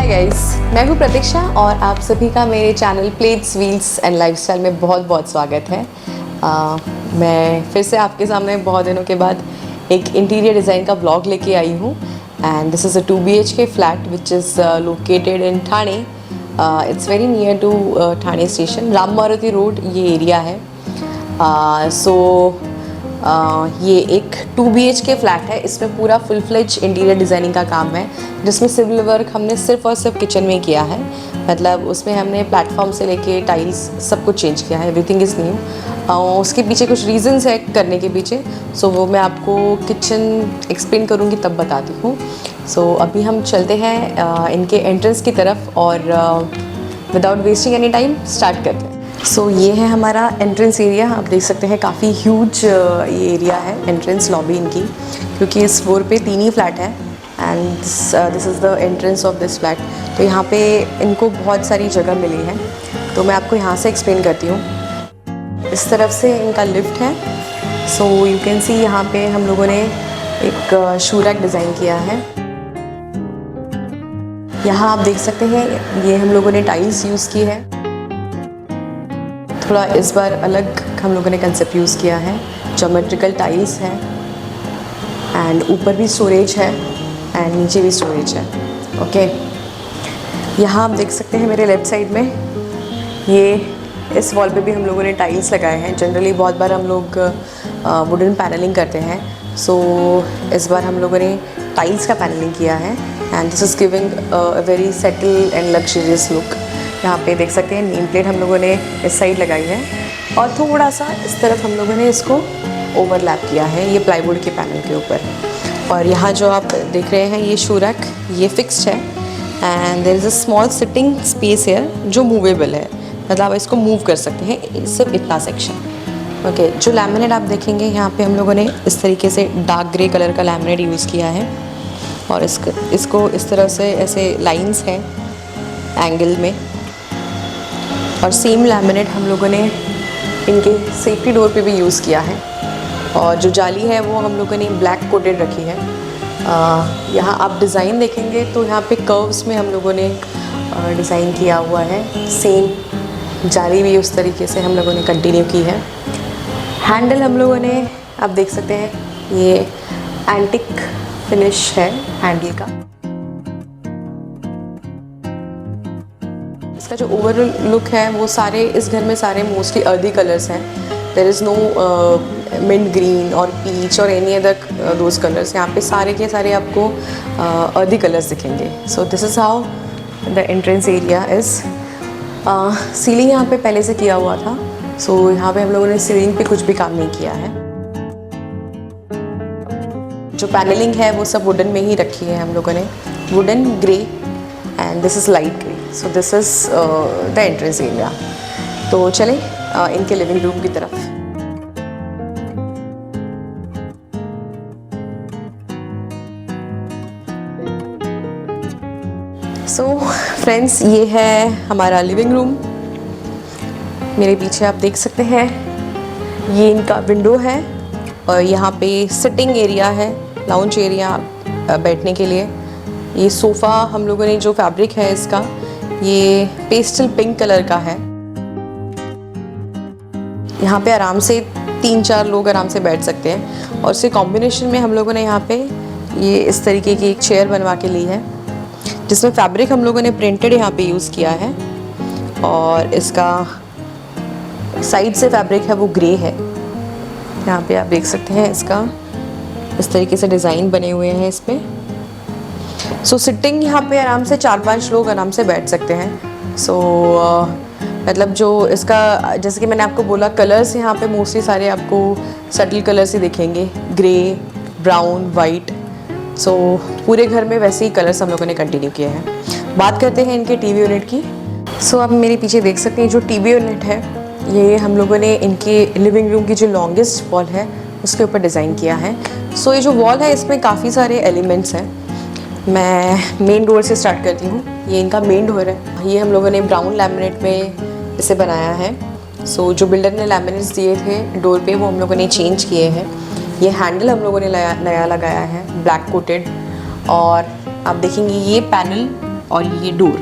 Hi guys, मैं हूँ प्रतीक्षा और आप सभी का मेरे channel plates wheels and lifestyle में बहुत बहुत स्वागत है। मैं फिर से आपके सामने बहुत दिनों के बाद एक इंटीरियर डिज़ाइन का ब्लॉग लेके आई हूँ and this is a 2 BHK flat which is located in Thane. It's very near to Thane station, Ram Maruti road ये एरिया है। ये एक 2 BHK फ्लैट है। इसमें पूरा फुल फ्लेज इंटीरियर डिज़ाइनिंग का काम है, जिसमें सिविल वर्क हमने सिर्फ और सिर्फ किचन में किया है। मतलब उसमें हमने प्लेटफॉर्म से लेके टाइल्स सब कुछ चेंज किया है, एवरीथिंग इज़ न्यू। उसके पीछे कुछ रीजंस है करने के पीछे, सो वो मैं आपको किचन एक्सप्लेन करूँगी तब बताती हूँ। सो अभी हम चलते हैं इनके एंट्रेंस की तरफ और without wasting any time start करते हैं। सो ये है हमारा एंट्रेंस एरिया। आप देख सकते हैं काफ़ी ह्यूज ये एरिया है, एंट्रेंस लॉबी इनकी, क्योंकि इस फ्लोर पे 3 ही फ्लैट है and this is the entrance of this flat. तो यहाँ पे इनको बहुत सारी जगह मिली है, तो मैं आपको यहाँ से एक्सप्लेन करती हूँ। इस तरफ से इनका लिफ्ट है। सो यू कैन सी यहाँ पे हम लोगों ने एक शू रैक डिज़ाइन किया है। यहाँ आप देख सकते हैं ये हम लोगों ने टाइल्स यूज़ की है। थोड़ा इस बार अलग हम लोगों ने कंसेप्ट यूज़ किया है, ज्योमेट्रिकल टाइल्स है एंड ऊपर भी स्टोरेज है एंड नीचे भी स्टोरेज है। ओके, यहाँ आप देख सकते हैं मेरे लेफ़्ट साइड में ये इस वॉल पे भी हम लोगों ने टाइल्स लगाए हैं। जनरली बहुत बार हम लोग वुडन पैनलिंग करते हैं, सो इस बार हम लोगों ने टाइल्स का पैनलिंग किया है and this is giving a very settle and luxurious look. यहाँ पे देख सकते हैं नेम प्लेट हम लोगों ने इस साइड लगाई है और थोड़ा सा इस तरफ हम लोगों ने इसको ओवरलैप किया है ये प्लाईवुड के पैनल के ऊपर। और यहाँ जो आप देख रहे हैं ये शू रैक ये फिक्स्ड है and there is a small sitting space है जो मूवेबल है, मतलब आप इसको मूव कर सकते हैं, सिर्फ इतना सेक्शन। ओके, जो लैमिनेट आप देखेंगे यहाँ पे हम लोगों ने इस तरीके से डार्क ग्रे कलर का लैमिनेट यूज़ किया है और इसको इस तरह से ऐसे लाइन्स हैं एंगल में। और सेम लैमिनेट हम लोगों ने इनके सेफ्टी डोर पे भी यूज़ किया है और जो जाली है वो हम लोगों ने ब्लैक कोटेड रखी है। यहाँ आप डिज़ाइन देखेंगे तो यहाँ पे कर्व्स में हम लोगों ने डिज़ाइन किया हुआ है। सेम जाली भी उस तरीके से हम लोगों ने कंटिन्यू की है। हैंडल हम लोगों ने आप देख सकते हैं ये एंटिक फिनिश है हैंडल का। इसका जो ओवरऑल लुक है वो सारे इस घर में सारे मोस्टली अर्दी कलर्स हैं। There is no mint green और पीच और एनी अदर दोज कलर्स। यहाँ पे सारे के सारे आपको अर्दी कलर्स दिखेंगे। So this is how the entrance area is. Ceiling यहाँ पे पहले से किया हुआ था, सो यहाँ पे हम लोगों ने सीलिंग पे कुछ भी काम नहीं किया है। जो पैनलिंग है वो सब वुडन में ही रखी है हम लोगों ने, wooden grey and this is light grey. So this is the entrance area. तो चलें इनके लिविंग रूम की तरफ। सो फ्रेंड्स, ये है हमारा लिविंग रूम। मेरे पीछे आप देख सकते हैं ये इनका विंडो है और यहाँ पे सिटिंग एरिया है, लाउंज एरिया बैठने के लिए। ये सोफ़ा हम लोगों ने जो फैब्रिक है इसका ये पेस्टल पिंक कलर का है। यहाँ पे आराम से 3-4 लोग आराम से बैठ सकते हैं और इसके कॉम्बिनेशन में हम लोगों ने यहाँ पे ये इस तरीके की एक चेयर बनवा के ली है, जिसमें फैब्रिक हम लोगों ने प्रिंटेड यहाँ पे यूज़ किया है और इसका साइड से फैब्रिक है वो ग्रे है। यहाँ पे आप देख सकते हैं इसका इस तरीके से डिज़ाइन बने हुए हैं इस पर। सो सिटिंग यहाँ पे आराम से 4-5 लोग आराम से बैठ सकते हैं। सो मतलब जो इसका जैसे कि मैंने आपको बोला कलर्स यहाँ पे मोस्टली सारे आपको सटल कलर्स ही दिखेंगे, ग्रे, ब्राउन, वाइट। सो पूरे घर में वैसे ही कलर्स हम लोगों ने कंटिन्यू किए हैं। बात करते हैं इनके टीवी यूनिट की। सो आप मेरे पीछे देख सकते हैं जो टीवी यूनिट है ये हम लोगों ने इनके लिविंग रूम की जो लॉन्गेस्ट वॉल है उसके ऊपर डिज़ाइन किया है। सो ये जो वॉल है इसमें काफ़ी सारे एलिमेंट्स हैं। मैं मेन डोर से स्टार्ट करती हूँ। ये इनका मेन डोर है, ये हम लोगों ने ब्राउन लैमिनेट में इसे बनाया है। सो जो बिल्डर ने लैमिनेट्स दिए थे डोर पे वो हम लोगों ने चेंज किए हैं। ये हैंडल हम लोगों ने नया लगाया है ब्लैक कोटेड। और आप देखेंगे ये पैनल और ये डोर,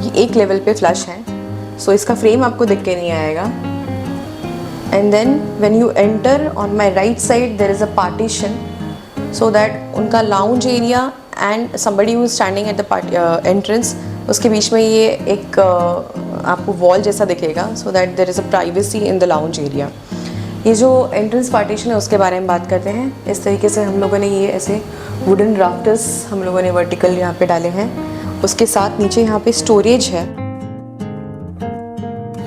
ये एक लेवल पे फ्लश है। सो इसका फ्रेम आपको दिख के नहीं आएगा। And then when you enter on my right side there is a partition so that उनका lounge area and somebody who is standing at the entrance, उसके बीच में ये एक आपको वॉल जैसा दिखेगा so that there is a privacy in the lounge area. ये जो एंट्रेंस पार्टीशन है उसके बारे में बात करते हैं। इस तरीके से हम लोगों ने ये ऐसे वुडन राफ्टर्स हम लोगों ने वर्टिकल यहाँ पे डाले हैं। उसके साथ नीचे यहाँ पे स्टोरेज है।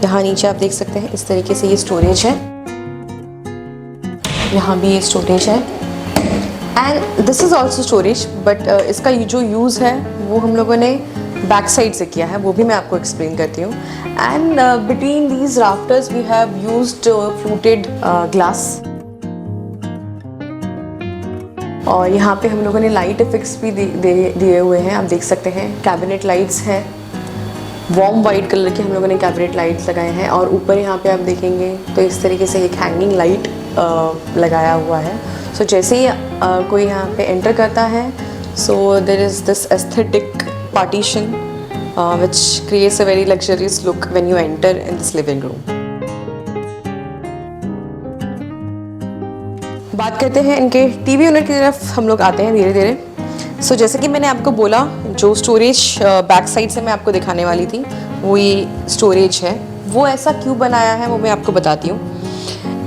यहाँ नीचे आप देख सकते हैं इस तरीके से ये स्टोरेज है, यहाँ भी ये स्टोरेज है and this is also storage, but इसका जो यूज़ है वो हम लोगों ने बैक साइड से किया है, वो भी मैं आपको एक्सप्लेन करती हूँ। And between these rafters we have used fluted glass. और यहाँ पे हम लोगों ने लाइट इफेक्ट्स भी दिए हुए हैं, आप देख सकते हैं। कैबिनेट लाइट्स हैं, वार्म वाइट कलर के हम लोगों ने कैबिनेट लाइट्स लगाए हैं। और ऊपर यहाँ पे आप देखेंगे तो इस तरीके से एक हैंगिंग लाइट लगाया हुआ है। सो जैसे ही कोई यहाँ पे एंटर करता है so there is this aesthetic partition which creates a very luxurious look when you enter in this living room. बात करते हैं इनके टीवी यूनिट की तरफ हम लोग आते हैं धीरे धीरे। सो जैसे कि मैंने आपको बोला जो स्टोरेज बैक साइड से मैं आपको दिखाने वाली थी वो ये स्टोरेज है। वो ऐसा क्यों बनाया है वो मैं आपको बताती हूँ।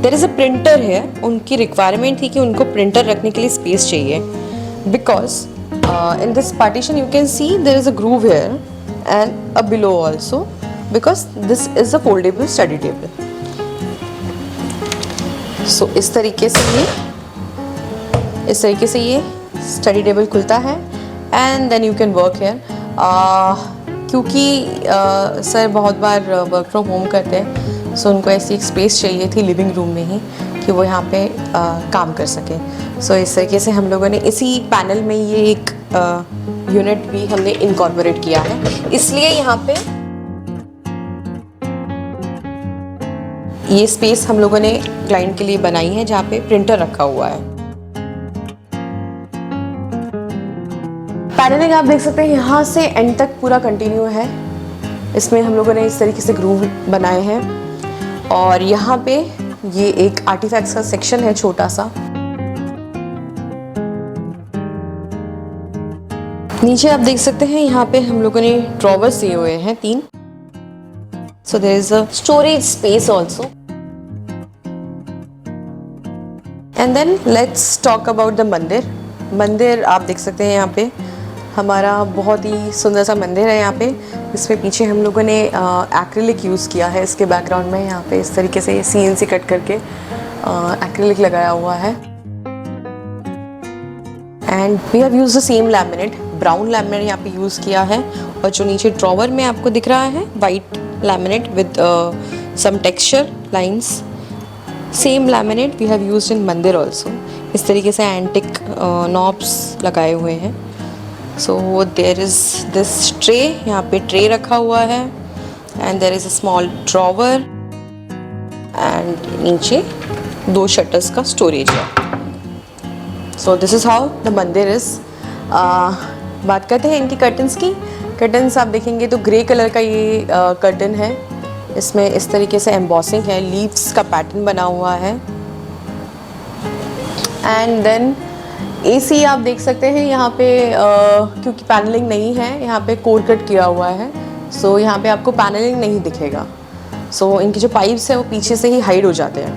देयर इज़ अ प्रिंटर है, उनकी रिक्वायरमेंट थी कि उनको प्रिंटर रखने के लिए स्पेस चाहिए। Because in this partition you can see there is a groove here and a below also because this is a foldable study table. So इस तरीके से ये study table खुलता है and then you can work here. क्योंकि sir बहुत बार work from home करते हैं सो उनको ऐसी एक स्पेस चाहिए थी लिविंग रूम में ही कि वो यहाँ पे काम कर सकें। सो इस तरीके से हम लोगों ने इसी पैनल में ये एक यूनिट भी हमने इनकॉर्पोरेट किया है। इसलिए यहाँ पे ये स्पेस हम लोगों ने क्लाइंट के लिए बनाई है जहाँ पे प्रिंटर रखा हुआ है। पैनलिंग आप देख सकते हैं यहाँ से एंड तक पूरा कंटिन्यू है। इसमें हम लोगों ने इस तरीके से ग्रूव बनाए हैं और यहाँ पे ये एक आर्टिफैक्ट्स का सेक्शन है छोटा सा। नीचे आप देख सकते हैं यहाँ पे हम लोगों ने ड्रॉवर्स दिए हुए हैं 3। So there is a storage space also. And then let's talk about the mandir. मंदिर आप देख सकते हैं यहाँ पे हमारा बहुत ही सुंदर सा मंदिर है। यहाँ पे इसमें पीछे हम लोगों ने एक्रिलिक यूज़ किया है। इसके बैकग्राउंड में यहाँ पे इस तरीके से CNC कट करके एक्रिलिक लगाया हुआ है। And we have used the same laminate, brown laminate यहाँ पे यूज़ किया है। और जो नीचे ड्रॉवर में आपको दिख रहा है white laminate with some texture lines, same laminate we have used in mandir also. इस तरीके से एंटिक नॉब्स लगाए हुए हैं। So there is this tray, यहाँ पे ट्रे रखा हुआ है and there is a small drawer and नीचे 2 शटर्स का स्टोरेज है। So this is how the mandir is. बात करते हैं इनकी कर्टन्स की। कर्टन्स आप देखेंगे तो ग्रे कलर का ये कर्टन है। इसमें इस तरीके से एम्बॉसिंग है, लीव्स का पैटर्न बना हुआ है। एंड देन AC आप देख सकते हैं यहाँ पे क्योंकि पैनलिंग नहीं है, यहाँ पे कोर कट किया हुआ है। सो यहाँ पे आपको पैनलिंग नहीं दिखेगा। सो इनके जो पाइप्स हैं वो पीछे से ही हाइड हो जाते हैं।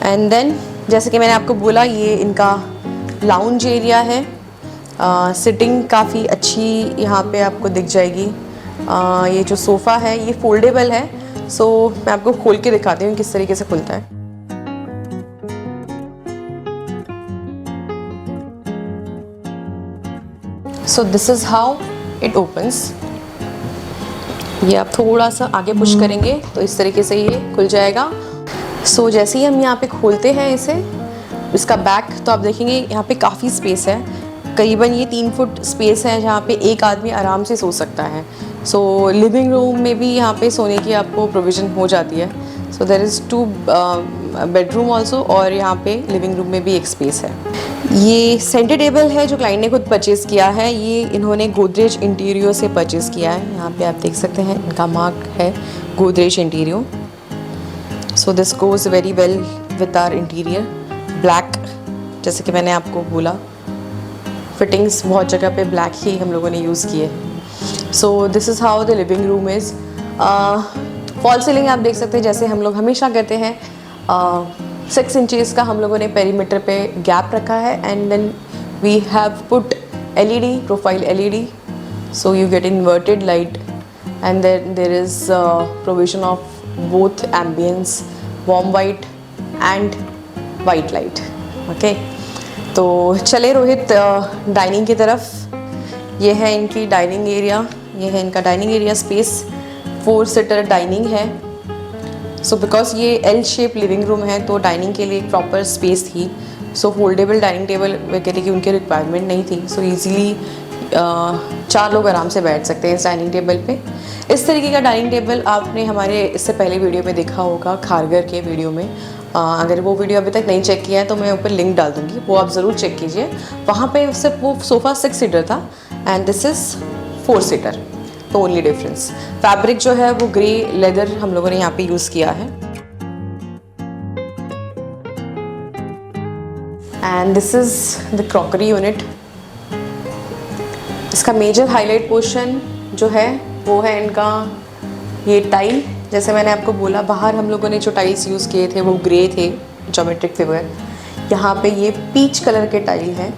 एंड देन जैसे कि मैंने आपको बोला ये इनका लाउंज एरिया है। सिटिंग काफ़ी अच्छी यहाँ पे आपको दिख जाएगी। ये जो सोफ़ा है ये फोल्डेबल है। सो मैं आपको खोल के दिखाती हूँ किस तरीके से खुलता है। So this is how it opens. ये आप थोड़ा सा आगे पुश करेंगे तो इस तरीके से ये खुल जाएगा। सो जैसे ही हम यहाँ पे खोलते हैं इसे, इसका बैक तो आप देखेंगे यहाँ पे काफ़ी स्पेस है। करीबन ये 3 फुट स्पेस है जहाँ पे एक आदमी आराम से सो सकता है। सो लिविंग रूम में भी यहाँ पे सोने की आपको प्रोविज़न हो जाती है। So there is 2 bedroom also और यहाँ पे लिविंग रूम में भी एक स्पेस है। ये सेंटर टेबल है जो क्लाइंट ने खुद परचेज़ किया है। ये इन्होंने गोदरेज इंटीरियो से परचेज़ किया है। यहाँ पे आप देख सकते हैं इनका मार्क है Godrej Interio. So this goes very well with our interior black, जैसे कि मैंने आपको बोला फिटिंग्स बहुत जगह पे ब्लैक ही हम लोगों ने यूज़ किए। सो this is how the living room is. Fall ceiling आप देख सकते हैं, जैसे हम लोग हमेशा कहते हैं 6 इंचेस का हम लोगों ने पेरीमीटर पे गैप रखा है, and then we have put LED profile LED, so you get inverted light and then there is provision of both ambience warm white and white light. Okay, तो चले रोहित डाइनिंग की तरफ। ये है इनकी डाइनिंग एरिया, ये है इनका dining area space. 4 seater dining है। सो बिकॉज ये L शेप लिविंग रूम है तो डाइनिंग के लिए एक प्रॉपर स्पेस थी। सो फोल्डेबल डाइनिंग टेबल वगैरह की उनकी रिक्वायरमेंट नहीं थी। सो ईजीली 4 लोग आराम से बैठ सकते हैं इस डाइनिंग टेबल पे। इस तरीके का डाइनिंग टेबल आपने हमारे इससे पहले वीडियो में देखा होगा, खारगर के वीडियो में। अगर वो वीडियो अभी तक नहीं चेक किया है तो मैं ऊपर लिंक डाल दूँगी, वो आप ज़रूर चेक कीजिए। वहाँ पे सिर्फ वो सोफ़ा 6 सीटर था एंड दिस इज़ 4 सीटर। तो ओनली डिफरेंस फैब्रिक जो है वो ग्रे लेदर हम लोगों ने यहाँ पे यूज़ किया है। And this is the crockery unit. इसका मेजर हाईलाइट पोर्शन जो है वो है इनका ये टाइल। जैसे मैंने आपको बोला, बाहर हम लोगों ने जो टाइल्स यूज़ किए थे वो ग्रे थे, ज्योमेट्रिक फिगर। यहाँ पे ये पीच कलर के टाइल है।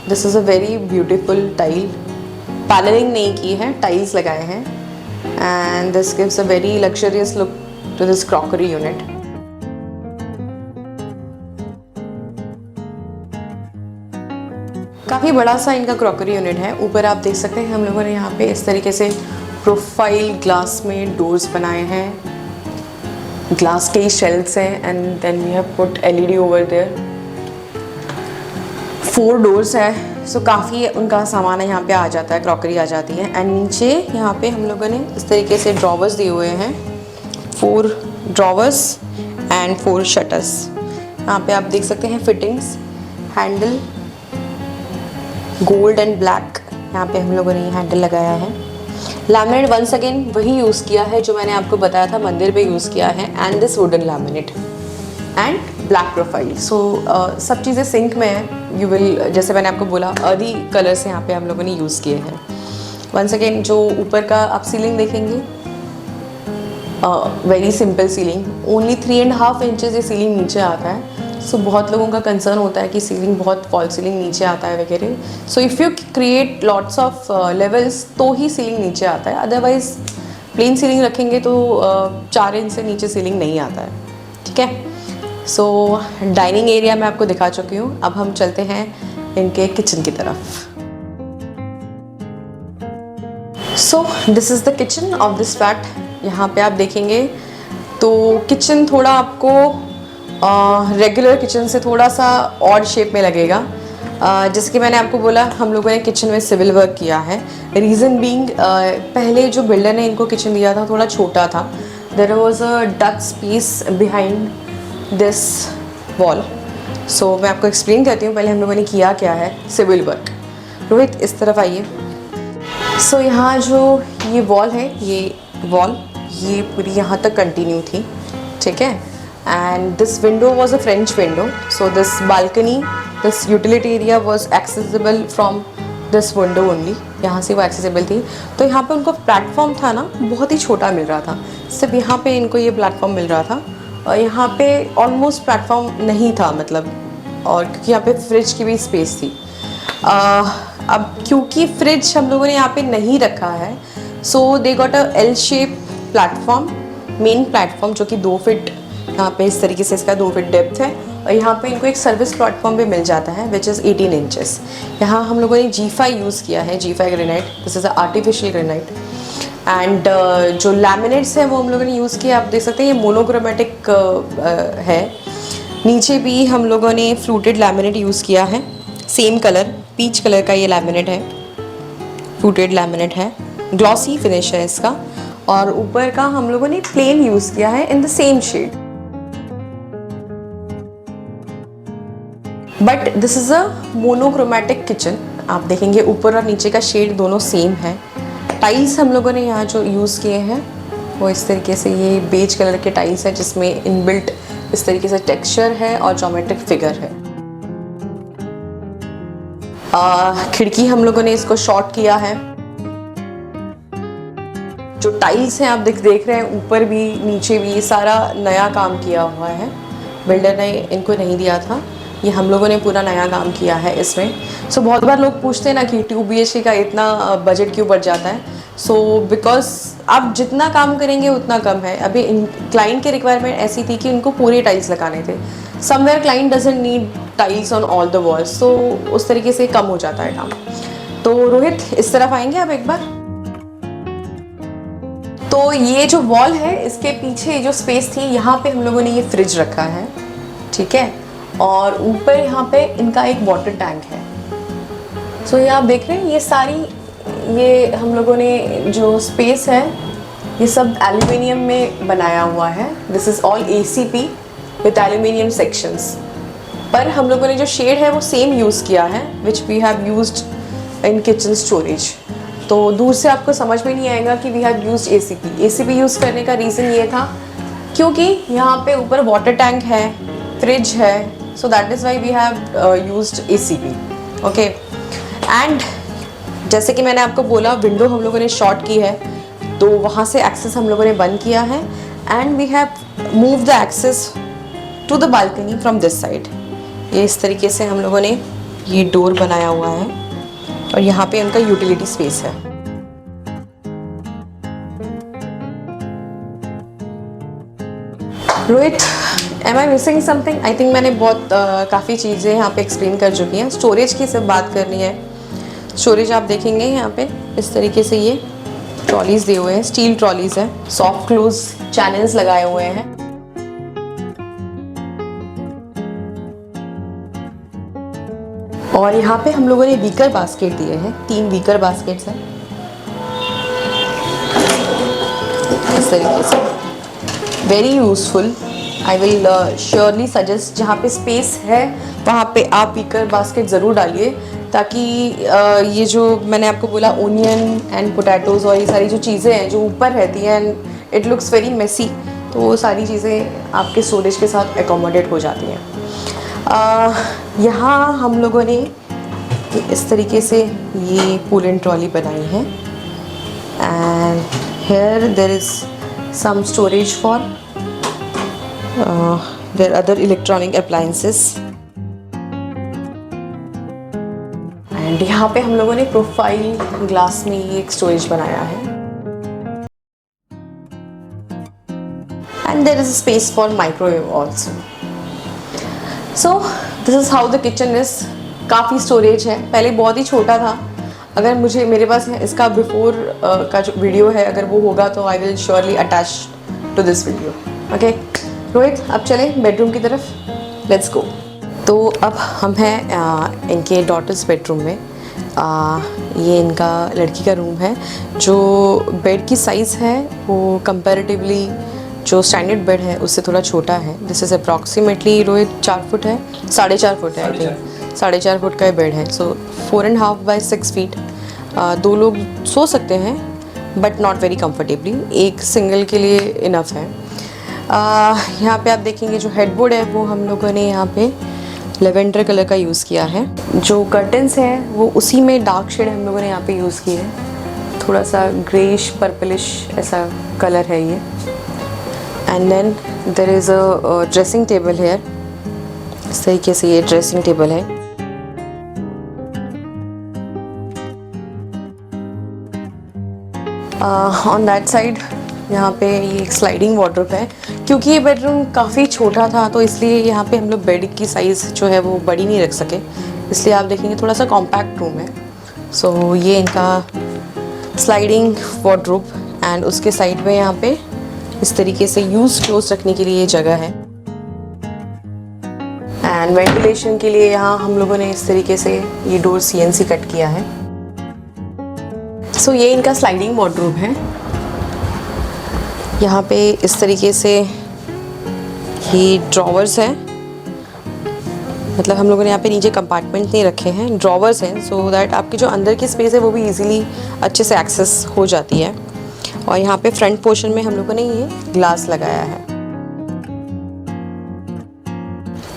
This is a very beautiful tile, panelling नहीं की है, टाइल्स लगाए हैं and this gives a very luxurious look to this crockery unit. काफ़ी बड़ा सा इनका क्रॉकरी यूनिट है। ऊपर आप देख सकते हैं हम लोगों ने यहाँ पे इस तरीके से प्रोफाइल ग्लास में डोर्स बनाए हैं, ग्लास के ही शेल्फ्स हैं and then we have put LED over there. 4 doors है, सो काफ़ी उनका सामान है यहाँ पे आ जाता है, क्रॉकरी आ जाती है। एंड नीचे यहाँ पे हम लोगों ने इस तरीके से ड्रॉवर्स दिए हुए हैं, 4 ड्रॉवर्स एंड 4 शटर्स। यहाँ पे आप देख सकते हैं fittings, handle gold and black, यहाँ पे हम लोगों ने ये हैंडल लगाया है। लैमिनेट वंस अगेन वही यूज़ किया है जो मैंने आपको बताया था मंदिर पे यूज़ किया है, and this wooden laminate and black profile. So सब चीज़ें सिंक में है। यू विल, जैसे मैंने आपको बोला, अर्दी कलर्स यहाँ पे हम लोगों ने यूज़ किए हैं। वंस अगेन जो ऊपर का आप सीलिंग देखेंगे, very simple ceiling, only 3.5 inches ये सीलिंग नीचे आता है। सो बहुत लोगों का कंसर्न होता है कि सीलिंग बहुत फॉल सीलिंग नीचे आता है वगैरह। So if you create lots of levels तो ही सीलिंग नीचे आता है, अदरवाइज प्लेन सीलिंग रखेंगे तो 4 इंच से नीचे सीलिंग नहीं आता है। ठीक है, सो डाइनिंग एरिया मैं आपको दिखा चुकी हूँ। अब हम चलते हैं इनके किचन की तरफ। सो this is the kitchen of this flat. यहाँ पे आप देखेंगे तो किचन थोड़ा आपको रेगुलर किचन से थोड़ा सा ऑड शेप में लगेगा। जैसे कि मैंने आपको बोला, हम लोगों ने किचन में सिविल वर्क किया है। रीज़न बीइंग, पहले जो बिल्डर ने इनको किचन दिया था थोड़ा छोटा था। There was a duct space behind this wall. So मैं आपको एक्सप्लेन करती हूँ पहले हम लोगों ने किया क्या है सिविल वर्क। रोहित इस तरफ आइए। सो यहाँ जो ये वॉल है, ये वॉल ये पूरी यहाँ तक कंटिन्यू थी। ठीक है, and this window was a French window, so this balcony, this utility area was accessible from this window only। यहाँ से वो accessible थी। तो यहाँ पे उनको प्लेटफॉर्म था ना, बहुत ही छोटा मिल रहा था, सिर्फ यहाँ पे इनको ये प्लेटफॉर्म मिल रहा था और यहाँ पे ऑलमोस्ट प्लेटफॉर्म नहीं था मतलब, और क्योंकि यहाँ पे फ्रिज की भी स्पेस थी। अब क्योंकि फ्रिज हम लोगों ने यहाँ पे नहीं रखा है, so they got a L shape platform, main platform जो कि 2 फीट यहाँ पे इस तरीके से इसका 2 फीट डेप्थ है। और यहाँ पे इनको एक सर्विस प्लेटफॉर्म भी मिल जाता है विच इज़ 18 इंचेस। यहाँ हम लोगों ने G5 यूज़ किया है, G5 granite, this is artificial granite. And जो लैमिनेट्स हैं वो हम लोगों ने यूज़ किया, आप देख सकते हैं ये मोनोक्रोमेटिक है। नीचे भी हम लोगों ने फ्लूटेड लैमिनेट यूज़ किया है, सेम कलर पीच कलर का ये लैमिनेट है, फ्लूटेड लैमिनेट है, ग्लॉसी फिनिश है इसका। और ऊपर का हम लोगों ने प्लेन यूज़ किया है in the same shade. But this is a monochromatic kitchen. आप देखेंगे ऊपर और नीचे का शेड दोनों सेम है। टाइल्स हम लोगों ने यहाँ जो यूज़ किए हैं वो इस तरीके से ये बेज कलर के टाइल्स है, जिसमें इनबिल्ट इस तरीके से टेक्सचर है और ज्योमेट्रिक फिगर है। खिड़की हम लोगों ने इसको शॉर्ट किया है। जो टाइल्स हैं आप देख रहे हैं, ऊपर भी नीचे भी, ये सारा नया काम किया हुआ है। बिल्डर ने इनको नहीं दिया था, ये हम लोगों ने पूरा नया काम किया है इसमें। सो बहुत बार लोग पूछते हैं ना कि 2 BHK का इतना बजट क्यों बढ़ जाता है। सो बिकॉज आप जितना काम करेंगे उतना कम है। अभी इन क्लाइंट की रिक्वायरमेंट ऐसी थी कि उनको पूरे टाइल्स लगाने थे। Somewhere client doesn't need tiles on all the walls, तो उस तरीके से कम हो जाता है काम। तो रोहित इस तरफ आएंगे आप एक बार। तो ये जो वॉल है, इसके पीछे जो स्पेस थी, यहाँ पे हम लोगों ने ये फ्रिज रखा है, ठीक है। और ऊपर यहाँ पे इनका एक वाटर टैंक है। सो ये आप देख रहे हैं, ये सारी ये हम लोगों ने जो स्पेस है ये सब एल्यूमिनियम में बनाया हुआ है। This is all ACP with aluminium sections. पर हम लोगों ने जो शेड है वो सेम यूज़ किया है, which we have used in kitchen storage. तो दूर से आपको समझ में नहीं आएगा कि we have used ACP use करने का रीज़न ये था क्योंकि यहाँ पे ऊपर वाटर टैंक है, फ्रिज है, so that is why we have used ACP, okay. And जैसे कि मैंने आपको बोला, विंडो हम लोगों ने शॉर्ट की है, तो वहाँ से एक्सेस हम लोगों ने बंद किया है। And we have move the access to the balcony from this side. ये इस तरीके से हम लोगों ने ये डोर बनाया हुआ है और यहाँ पे उनका यूटिलिटी स्पेस है। Rohit, am I missing something? I think मैंने बहुत काफ़ी चीज़ें यहाँ पे एक्सप्लेन कर चुकी हैं। स्टोरेज की सिर्फ बात करनी है। स्टोरेज आप देखेंगे यहाँ पे इस तरीके से ये ट्रॉलीज दिए हुए हैं, स्टील ट्रॉलीज है, सॉफ्ट क्लोज चैनल्स लगाए हुए हैं। और यहाँ पे हम लोगों ने बीकर बास्केट दिए हैं, 3 बीकर बास्केट्स हैं इस तरीके से। Very useful. I will surely suggest, जहाँ पे स्पेस है वहाँ पे आप बीकर बास्केट ज़रूर डालिए, ताकि ये जो मैंने आपको बोला ओनियन एंड पोटैटोज़ और ये सारी जो चीज़ें हैं जो ऊपर रहती हैं and it looks very messy, तो वो सारी चीज़ें आपके स्टोरेज के साथ एकोमोडेट हो जाती हैं। यहाँ हम लोगों ने इस तरीके से ये पूल एंड ट्रॉली बनाई है। And here there is some storage for their other electronic appliances. And यहाँ पे हम लोगों ने प्रोफाइल ग्लास में ये एक स्टोरेज बनाया है। And there is space for microwave also. So this is how the kitchen is. काफ़ी स्टोरेज है, पहले बहुत ही छोटा था। अगर मेरे पास इसका बिफोर का जो वीडियो है, अगर वो होगा तो I will surely attach to this video, okay. Rohit, अब चले बेडरूम की तरफ, लेट्स गो। तो अब हम हैं इनके डॉटर्स बेडरूम में। ये इनका लड़की का रूम है। जो बेड की साइज़ है वो कंपैरेटिवली जो स्टैंडर्ड बेड है उससे थोड़ा छोटा है। This is approximately Rohit 4 foot है, 4.5 फुट है, आई थिंक 4.5 फुट का बेड है। सो 4.5 बाय 6 फीट। 2 लोग सो सकते हैं बट नॉट वेरी कंफर्टेबली। एक सिंगल के लिए इनफ है। यहाँ पे आप देखेंगे जो हेडबोर्ड है वो हम लोगों ने यहाँ पे लेवेंडर कलर का यूज़ किया है। जो कर्टन्स हैं वो उसी में डार्क शेड हम लोगों ने यहाँ पे यूज़ किए हैं। थोड़ा सा ग्रेइश पर्पलिश ऐसा कलर है ये। And then there is a dressing table here. इस तरीके से ये ड्रेसिंग टेबल है। ऑन दैट साइड यहाँ पे ये एक स्लाइडिंग वार्डरोब है। क्योंकि ये बेडरूम काफ़ी छोटा था तो इसलिए यहाँ पे हम लोग बेड की साइज़ जो है वो बड़ी नहीं रख सके, इसलिए आप देखेंगे थोड़ा सा कॉम्पैक्ट रूम है। सो ये इनका स्लाइडिंग वार्डरोब एंड उसके साइड में यहाँ पे इस तरीके से यूज़ क्लोज रखने के लिए ये जगह है। एंड वेंटिलेशन के लिए यहाँ हम लोगों ने इस तरीके से ये डोर CNC कट किया है। सो ये इनका स्लाइडिंग वार्डरोब है। यहाँ पे इस तरीके से ये ड्रॉवर्स हैं मतलब हम लोगों ने यहाँ पे नीचे कंपार्टमेंट नहीं रखे हैं, ड्रॉवर्स हैं, सो दैट आपकी जो अंदर की स्पेस है वो भी इजीली अच्छे से एक्सेस हो जाती है। और यहाँ पे फ्रंट पोर्शन में हम लोगों ने ये ग्लास लगाया है।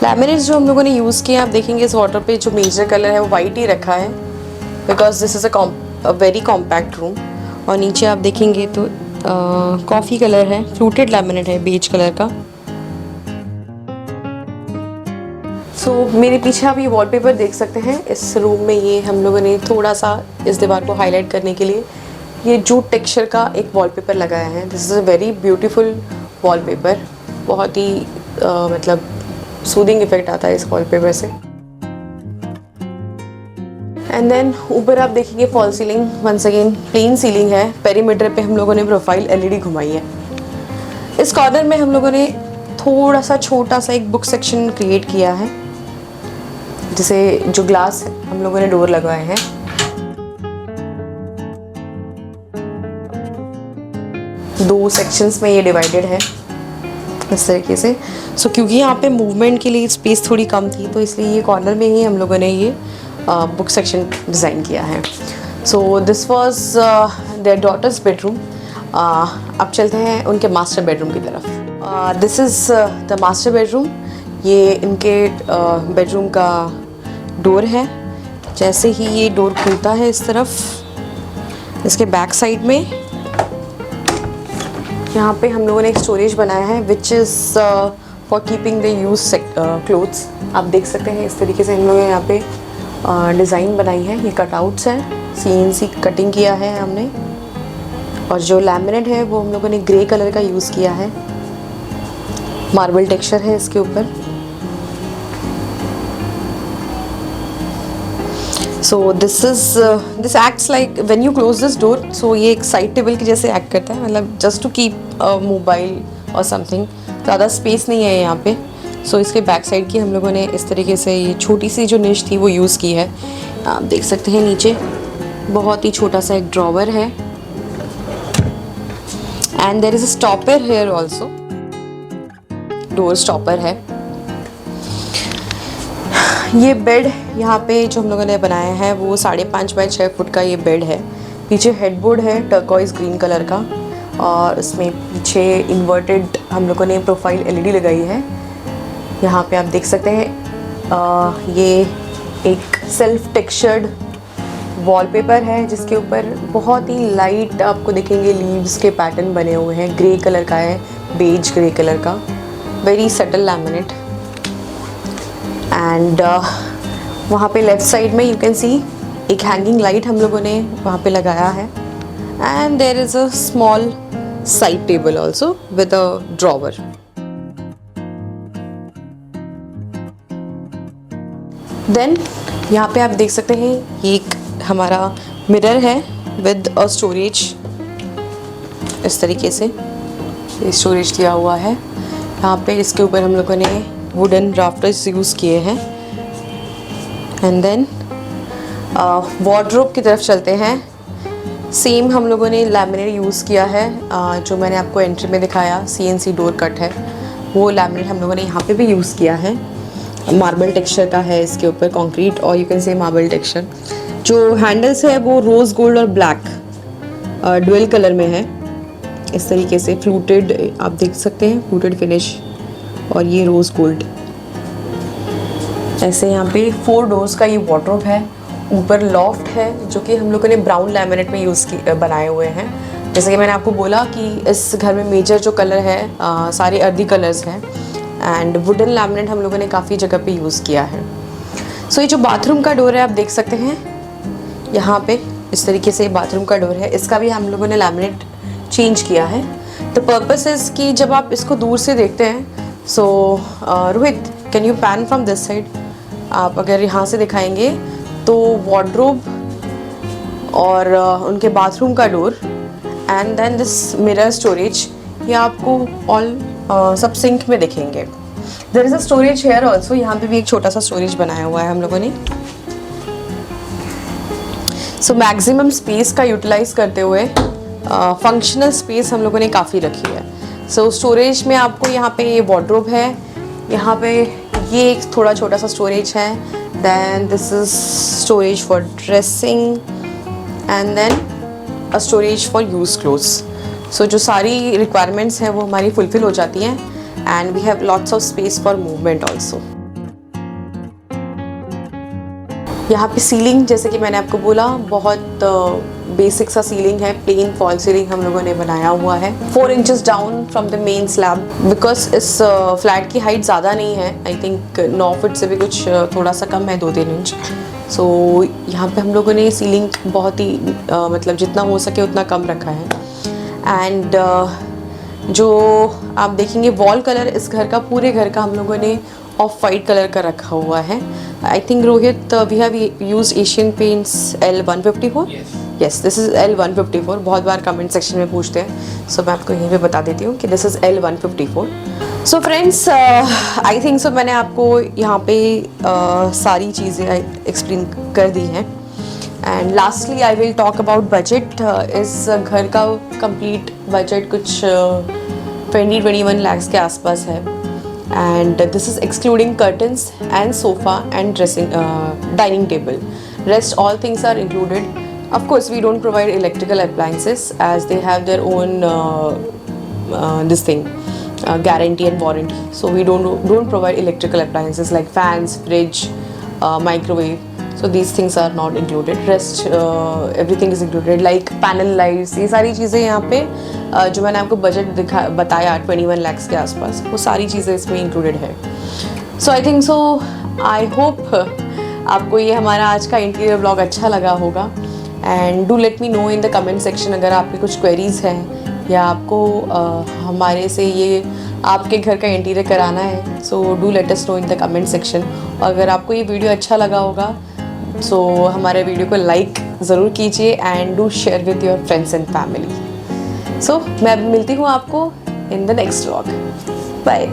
लैमिनेट्स जो हम लोगों ने यूज़ किए, आप देखेंगे इस वाटर पे जो मेजर कलर है वो वाइट ही रखा है, because this is a very compact room. और नीचे आप देखेंगे तो कॉफ़ी कलर है, फ्लूटेड लैमिनेट है बेज कलर का। सो मेरे पीछे आप ये वॉलपेपर देख सकते हैं। इस रूम में ये हम लोगों ने थोड़ा सा इस दीवार को हाईलाइट करने के लिए ये जूट टेक्सचर का एक वॉलपेपर लगाया है। This is a very beautiful wallpaper, बहुत ही मतलब सूदिंग इफेक्ट आता है इस वॉलपेपर से। एंड देन ऊपर आप देखेंगे fall ceiling, once again plain ceiling है। पेरीमीटर पे हम लोगों ने प्रोफाइल एलईडी घुमाई है। इस कॉर्नर में हम लोगों ने थोड़ा सा छोटा सा एक बुक सेक्शन क्रिएट किया है, जिसे जो ग्लास हम लोगों ने डोर लगवाए हैं। दो सेक्शंस में ये डिवाइडेड है इस तरीके से। सो क्योंकि यहाँ पे मूवमेंट के लिए स्पेस थोड़ी कम थी, तो इसलिए ये कॉर्नर में ही हम लोगों ने ये बुक सेक्शन डिज़ाइन किया है। So this was their daughters bedroom. अब चलते हैं उनके मास्टर बेडरूम की तरफ। This is the master bedroom. ये इनके बेडरूम का डोर है। जैसे ही ये डोर खुलता है इस तरफ, इसके बैक साइड में यहाँ पे हम लोगों ने एक स्टोरेज बनाया है, which is for keeping the use clothes. आप देख सकते हैं इस तरीके से हम लोगों ने यहाँ पे डिज़ाइन बनाई है। ये कटआउट्स हैं, CNC कटिंग किया है हमने। और जो लैमिनेट है वो हम लोगों ने ग्रे कलर का यूज़ किया है। मार्बल टेक्सचर है इसके ऊपर। So this acts like when you close this door, so ये एक साइड टेबल के जैसे एक्ट करता है, मतलब जस्ट टू कीप मोबाइल और समथिंग। ज़्यादा स्पेस नहीं है यहाँ पे। सो इसके बैक साइड की हम लोगों ने इस तरीके से ये छोटी सी जो निश थी वो यूज़ की है। आप देख सकते हैं नीचे बहुत ही छोटा सा एक ड्रॉवर है। And there is a stopper here also, door stopper है। ये बेड यहाँ पे जो हम लोगों ने बनाया है वो 5.5 बाय 6 फुट का ये बेड है। पीछे हेडबोर्ड है टर्कोइज ग्रीन कलर का, और इसमें पीछे इन्वर्टेड हम लोगों ने प्रोफाइल एलईडी लगाई है। यहाँ पे आप देख सकते हैं ये एक सेल्फ टेक्सचर्ड वॉलपेपर है, जिसके ऊपर बहुत ही लाइट आपको देखेंगे लीव्स के पैटर्न बने हुए हैं। ग्रे कलर का है, बेज ग्रे कलर का, वेरी सटल लैमिनेट। एंड वहाँ पे लेफ़्ट साइड में यू कैन सी एक हैंगिंग लाइट हम लोगों ने वहाँ पे लगाया है। And there is a small side table also with a drawer. Then यहाँ पे आप देख सकते हैं ये एक हमारा मिरर है विद अ स्टोरेज। इस तरीके से ये स्टोरेज दिया हुआ है। यहाँ पे इसके ऊपर हम लोगों ने वुडन राफ्टर्स यूज़ किए हैं। एंड देन वार्डरोब की तरफ चलते हैं। सेम हम लोगों ने लैमिनेट यूज़ किया है, जो मैंने आपको एंट्री में दिखाया CNC डोर कट है, वो लैमिनेट हम लोगों ने यहाँ पे भी यूज़ किया है। मार्बल टेक्सचर का है इसके ऊपर, कंक्रीट और you can say marble texture. जो हैंडल्स है वो रोज़ गोल्ड और ब्लैक डुअल कलर में है। इस तरीके से फ्लूटेड आप देख सकते हैं, फ्लूटेड फिनिश, और ये रोज़ गोल्ड। ऐसे यहाँ पे 4 डोर्स का ये वार्डरोब है। ऊपर लॉफ्ट है जो कि हम लोगों ने ब्राउन लैमिनेट में बनाए हुए हैं। जैसे कि मैंने आपको बोला कि इस घर में मेजर जो कलर है सारे अर्दी कलर्स हैं। एंड वुडन लैमिनेट हम लोगों ने काफ़ी जगह पे यूज़ किया है। सो ये जो बाथरूम का डोर है आप देख सकते हैं यहाँ पे इस तरीके से बाथरूम का डोर है। इसका भी हम लोगों ने लैमिनेट चेंज किया है। द पर्पस इज़ कि जब आप इसको दूर से देखते हैं, so Rohit can you pan from this side. आप अगर यहाँ से दिखाएंगे तो वार्डरोब और उनके बाथरूम का door and then this mirror storage, ये आपको ऑल सब सिंक में दिखेंगे। There is a storage here also. यहाँ पे भी एक छोटा सा स्टोरेज बनाया हुआ है हम लोगों ने। सो मैक्सिमम स्पेस का यूटिलाइज करते हुए फंक्शनल स्पेस हम लोगों ने काफ़ी रखी है। सो स्टोरेज में आपको यहाँ पे ये वार्डरोब है, यहाँ पे ये एक थोड़ा छोटा सा स्टोरेज है. Then this is storage for dressing and then a storage for use clothes. So जो सारी रिक्वायरमेंट्स हैं वो हमारी फुलफिल हो जाती हैं. And we have lots of space for movement also. यहाँ पे सीलिंग, जैसे कि मैंने आपको बोला, बहुत बेसिक सा सीलिंग है. प्लेन फॉल सीलिंग हम लोगों ने बनाया हुआ है 4 inches down from the main slab. Because इस फ्लैट की हाइट ज़्यादा नहीं है. आई थिंक 9 फीट से भी कुछ थोड़ा सा कम है, 2-3 इंच. सो यहाँ पे हम लोगों ने सीलिंग बहुत ही मतलब जितना हो सके उतना कम रखा है. एंड जो आप देखेंगे वॉल कलर इस घर का, पूरे घर का हम लोगों ने ऑफ वाइट कलर का रखा हुआ है. I think Rohit, we have use Asian Paints L154. Yes, this is L154. बहुत बार कमेंट सेक्शन में पूछते हैं, सो मैं आपको यहीं पे बता देती हूँ कि this is L154. So friends, I think so मैंने आपको यहाँ पे सारी चीज़ें एक्सप्लेन कर दी हैं. And lastly I will talk about budget. इस घर का कंप्लीट बजट कुछ 20-21 lakhs के आसपास है. And this is excluding curtains and sofa and dressing dining table. Rest all things are included. Of course, we don't provide electrical appliances as they have their own this thing guarantee and warranty. So we don't provide electrical appliances like fans, fridge, microwave. So these things are not included. Rest everything is included like panel lights. ये सारी चीज़ें यहाँ पे जो मैंने आपको budget बताया 21 lakhs के आसपास, वो सारी चीज़ें इसमें इंक्लूडेड है. सो I think so, I hope आपको ये हमारा आज का इंटीरियर ब्लॉग अच्छा लगा होगा. And do let me know in the comment section अगर आपकी कुछ क्वेरीज हैं या आपको हमारे से ये आपके घर का इंटीरियर कराना है. So do let us know in the comment section. अगर आपको ये वीडियो अच्छा लगा होगा सो हमारे वीडियो को लाइक ज़रूर कीजिए and do share with your friends and family. So मैं मिलती हूँ आपको in the next vlog. Bye.